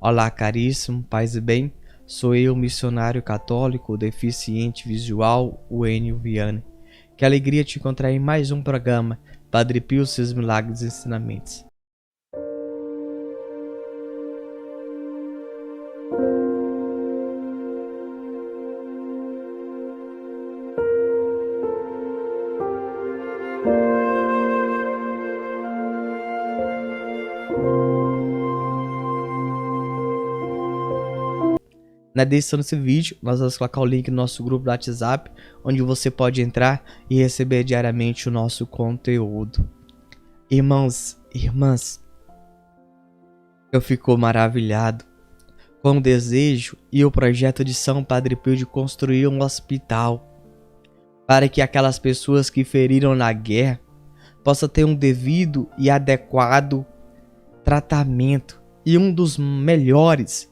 Olá, caríssimo, paz e bem. Sou eu, missionário católico, deficiente visual, o Enio Vianney. Que alegria te encontrar em mais um programa, Padre Pio, seus milagres e ensinamentos. Na descrição desse vídeo, nós vamos colocar o link do nosso grupo do WhatsApp, onde você pode entrar e receber diariamente o nosso conteúdo. Irmãos, irmãs, eu fico maravilhado com o desejo e o projeto de São Padre Pio de construir um hospital para que aquelas pessoas que feriram na guerra possam ter um devido e adequado tratamento e um dos melhores.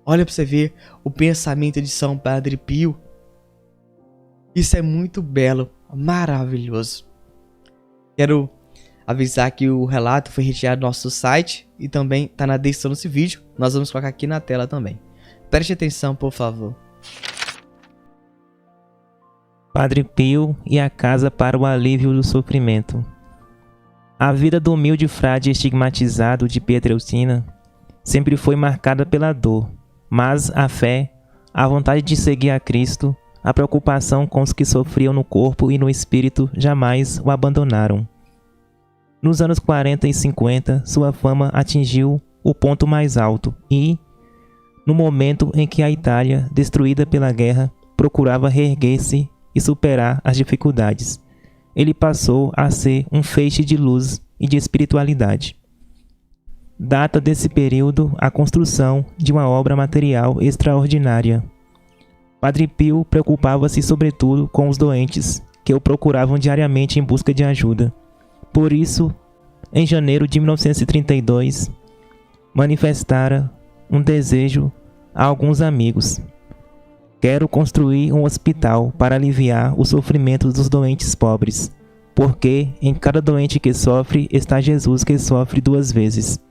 Olha para você ver o pensamento de São Padre Pio. Isso é muito belo, maravilhoso. Quero avisar que o relato foi retirado do nosso site e também está na descrição desse vídeo. Nós vamos colocar aqui na tela também. Preste atenção, por favor. Padre Pio e a casa para o alívio do sofrimento. A vida do humilde frade estigmatizado de Pietrelcina sempre foi marcada pela dor, mas a fé, a vontade de seguir a Cristo, a preocupação com os que sofriam no corpo e no espírito jamais o abandonaram. Nos anos 40 e 50, sua fama atingiu o ponto mais alto e, no momento em que a Itália, destruída pela guerra, procurava reerguer-se e superar as dificuldades, ele passou a ser um feixe de luz e de espiritualidade. Data desse período a construção de uma obra material extraordinária. Padre Pio preocupava-se sobretudo com os doentes, que o procuravam diariamente em busca de ajuda. Por isso, em janeiro de 1932, manifestara um desejo a alguns amigos. Quero construir um hospital para aliviar o sofrimento dos doentes pobres, porque em cada doente que sofre está Jesus que sofre duas vezes.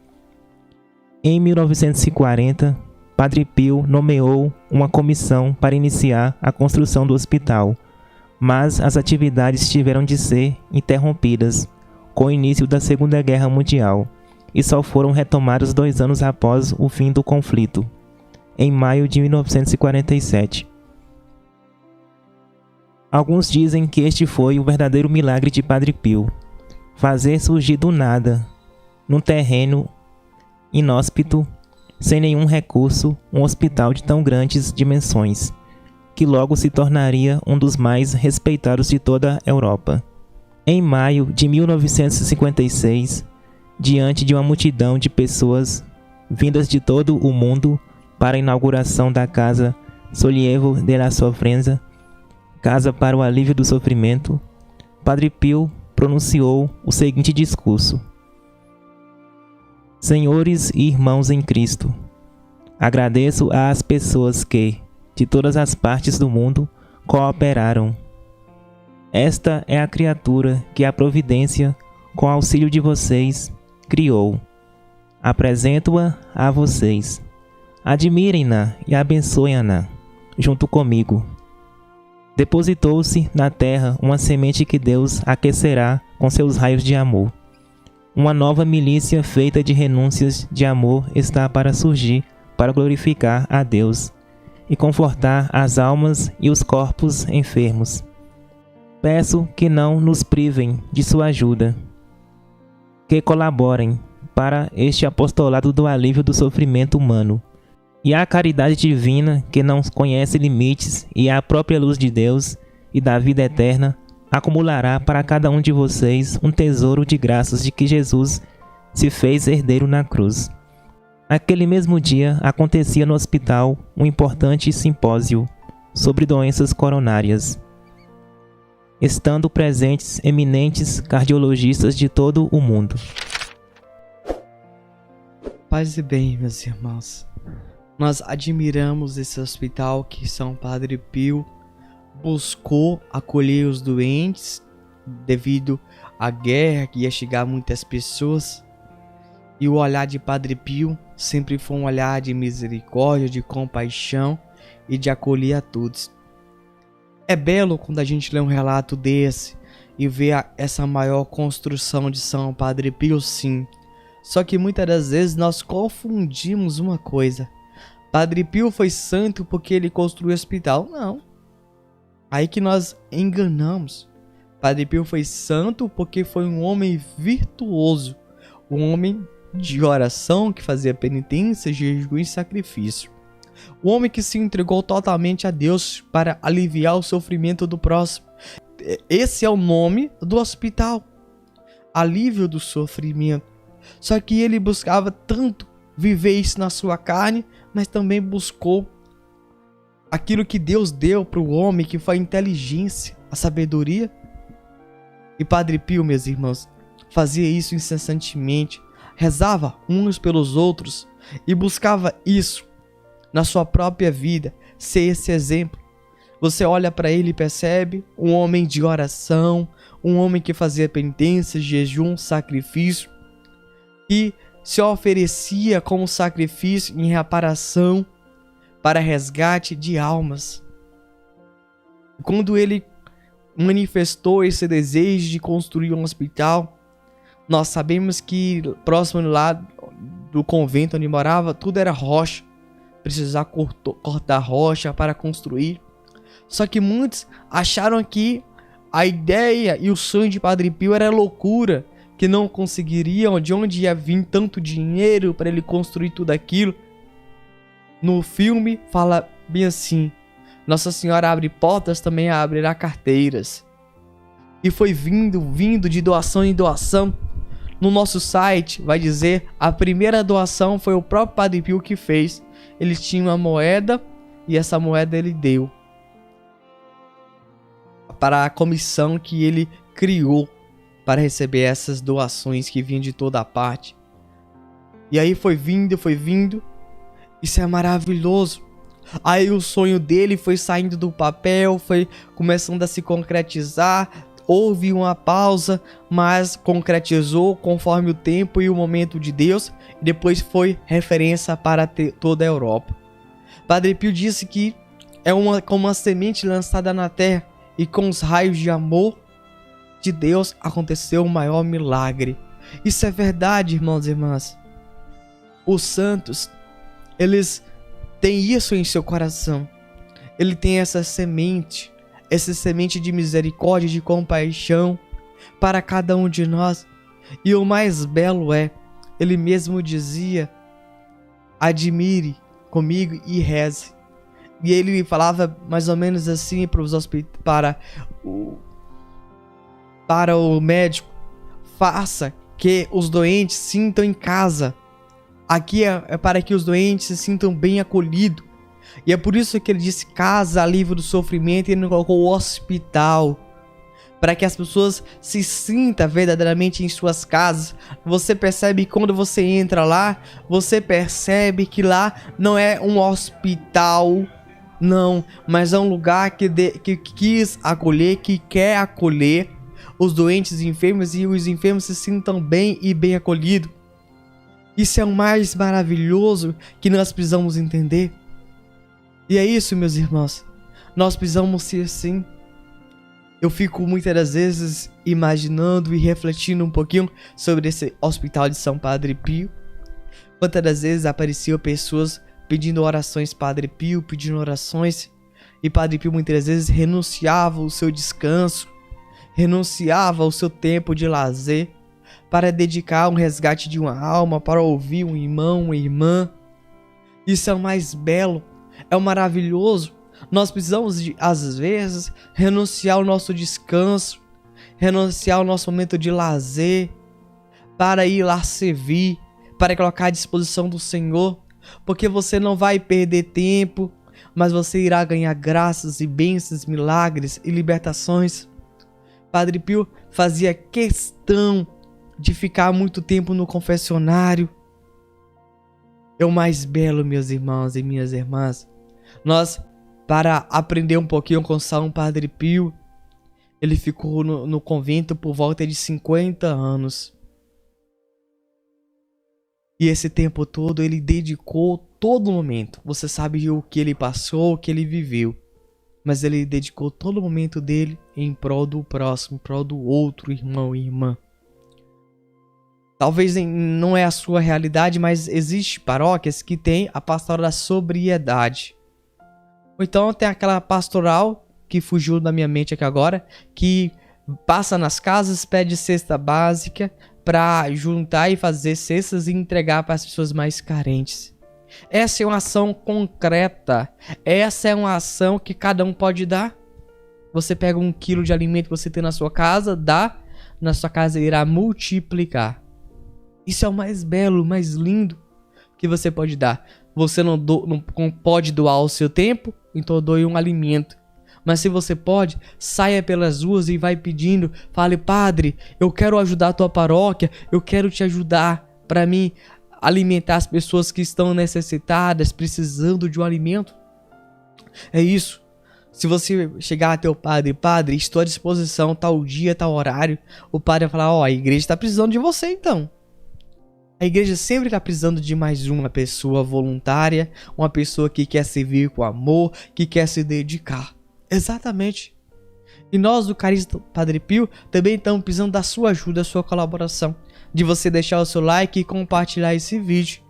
Em 1940, Padre Pio nomeou uma comissão para iniciar a construção do hospital, mas as atividades tiveram de ser interrompidas com o início da Segunda Guerra Mundial e só foram retomadas 2 anos após o fim do conflito, em maio de 1947. Alguns dizem que este foi o verdadeiro milagre de Padre Pio: fazer surgir do nada, num terreno inóspito, sem nenhum recurso, um hospital de tão grandes dimensões, que logo se tornaria um dos mais respeitados de toda a Europa. Em maio de 1956, diante de uma multidão de pessoas vindas de todo o mundo para a inauguração da Casa Sollievo della Sofferenza, Casa para o Alívio do Sofrimento, Padre Pio pronunciou o seguinte discurso: Senhores e irmãos em Cristo, agradeço às pessoas que, de todas as partes do mundo, cooperaram. Esta é a criatura que a providência, com auxílio de vocês, criou. Apresento-a a vocês. Admirem-na e abençoem-na, junto comigo. Depositou-se na terra uma semente que Deus aquecerá com seus raios de amor. Uma nova milícia feita de renúncias de amor está para surgir para glorificar a Deus e confortar as almas e os corpos enfermos. Peço que não nos privem de sua ajuda, que colaborem para este apostolado do alívio do sofrimento humano. E a caridade divina, que não conhece limites, e a própria luz de Deus e da vida eterna, acumulará para cada um de vocês um tesouro de graças de que Jesus se fez herdeiro na cruz. Naquele mesmo dia acontecia no hospital um importante simpósio sobre doenças coronárias, estando presentes eminentes cardiologistas de todo o mundo. Paz e bem, meus irmãos. Nós admiramos esse hospital que São Padre Pio buscou acolher os doentes devido à guerra que ia chegar a muitas pessoas. E o olhar de Padre Pio sempre foi um olhar de misericórdia, de compaixão e de acolher a todos. É belo quando a gente lê um relato desse e vê essa maior construção de São Padre Pio, sim. Só que muitas das vezes nós confundimos uma coisa. Padre Pio foi santo porque ele construiu o hospital. Não. Aí que nós enganamos. Padre Pio foi santo porque foi um homem virtuoso. Um homem de oração que fazia penitência, jejum e sacrifício. O homem que se entregou totalmente a Deus para aliviar o sofrimento do próximo. Esse é o nome do hospital. Alívio do sofrimento. Só que ele buscava tanto viver isso na sua carne, mas também buscou aquilo que Deus deu para o homem, que foi a inteligência, a sabedoria. E Padre Pio, meus irmãos, fazia isso incessantemente, rezava uns pelos outros e buscava isso na sua própria vida, ser esse exemplo. Você olha para ele e percebe um homem de oração, um homem que fazia penitência, jejum, sacrifício, e se oferecia como sacrifício em reparação para resgate de almas. Quando ele manifestou esse desejo de construir um hospital, nós sabemos que próximo lá do convento onde morava, tudo era rocha. Precisar cortar rocha para construir. Só que muitos acharam que a ideia e o sonho de Padre Pio era loucura, que não conseguiriam, de onde ia vir tanto dinheiro para ele construir tudo aquilo. No filme fala bem assim: Nossa Senhora abre portas, também abrirá carteiras. E foi vindo de doação em doação. No nosso site vai dizer, a primeira doação foi o próprio Padre Pio que fez. Ele tinha uma moeda e essa moeda ele deu para a comissão que ele criou para receber essas doações que vinham de toda a parte. E aí foi vindo. Isso é maravilhoso. Aí o sonho dele foi saindo do papel, foi começando a se concretizar. Houve uma pausa, mas concretizou conforme o tempo e o momento de Deus. E depois foi referência para toda a Europa. Padre Pio disse que é como uma semente lançada na terra, e com os raios de amor de Deus aconteceu o maior milagre. Isso é verdade, irmãos e irmãs. Os santos, eles têm isso em seu coração. Ele tem essa semente de misericórdia, de compaixão para cada um de nós. E o mais belo é, ele mesmo dizia: admire comigo e reze. E ele falava mais ou menos assim para o médico: faça que os doentes sintam em casa. Aqui é para que os doentes se sintam bem acolhidos. E é por isso que ele disse casa, alívio do sofrimento, e ele não colocou hospital. Para que as pessoas se sintam verdadeiramente em suas casas. Você percebe que quando você entra lá, você percebe que lá não é um hospital, não, mas é um lugar que quis acolher, que quer acolher os doentes e enfermos, e os enfermos se sintam bem e bem acolhidos. Isso é o mais maravilhoso que nós precisamos entender. E é isso, meus irmãos. Nós precisamos ser assim. Eu fico muitas das vezes imaginando e refletindo um pouquinho sobre esse hospital de São Padre Pio. Quantas das vezes apareciam pessoas pedindo orações, Padre Pio, pedindo orações. E Padre Pio muitas vezes renunciava o seu descanso, renunciava o seu tempo de lazer para dedicar um resgate de uma alma, para ouvir um irmão, uma irmã. Isso é o mais belo, é o maravilhoso. Nós precisamos, às vezes, renunciar ao nosso descanso, renunciar ao nosso momento de lazer, para ir lá servir, para colocar à disposição do Senhor, porque você não vai perder tempo, mas você irá ganhar graças e bênçãos, milagres e libertações. Padre Pio fazia questão de ficar muito tempo no confessionário. É o mais belo, meus irmãos e minhas irmãs. Nós, para aprender um pouquinho com São Padre Pio, ele ficou no convento por volta de 50 anos. E esse tempo todo ele dedicou todo momento. Você sabe o que ele passou, o que ele viveu. Mas ele dedicou todo o momento dele em prol do próximo, em prol do outro irmão e irmã. Talvez não é a sua realidade, mas existe paróquias que tem a pastoral da sobriedade. Ou então tem aquela pastoral que fugiu da minha mente aqui agora, que passa nas casas, pede cesta básica para juntar e fazer cestas e entregar para as pessoas mais carentes. Essa é uma ação concreta. Essa é uma ação que cada um pode dar. Você pega 1 quilo de alimento que você tem na sua casa, dá, na sua casa irá multiplicar. Isso é o mais belo, o mais lindo que você pode dar. Você não pode doar o seu tempo, então doe um alimento. Mas se você pode, saia pelas ruas e vai pedindo. Fale, padre, eu quero ajudar a tua paróquia, eu quero te ajudar para mim alimentar as pessoas que estão necessitadas, precisando de um alimento. É isso. Se você chegar até o padre, padre, estou à disposição, tal dia, tal horário, o padre vai falar, a igreja está precisando de você então. A igreja sempre está precisando de mais uma pessoa voluntária, uma pessoa que quer servir com amor, que quer se dedicar. Exatamente. E nós do Carisma Padre Pio também estamos precisando da sua ajuda, da sua colaboração. De você deixar o seu like e compartilhar esse vídeo.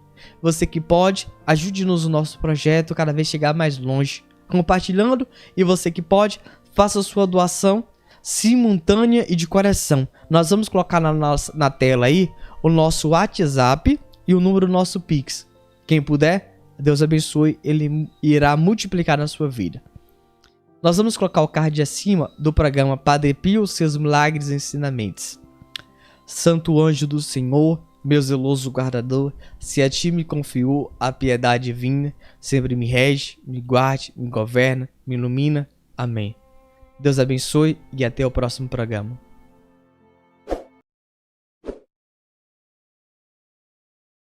Você que pode, ajude-nos no nosso projeto cada vez chegar mais longe. Compartilhando, e você que pode, faça a sua doação simultânea e de coração. Nós vamos colocar na tela aí o nosso WhatsApp e o número do nosso Pix. Quem puder, Deus abençoe, ele irá multiplicar na sua vida. Nós vamos colocar o card acima do programa Padre Pio, seus milagres e ensinamentos. Santo anjo do Senhor, meu zeloso guardador, se a ti me confiou a piedade divina, sempre me rege, me guarde, me governa, me ilumina. Amém. Deus abençoe e até o próximo programa.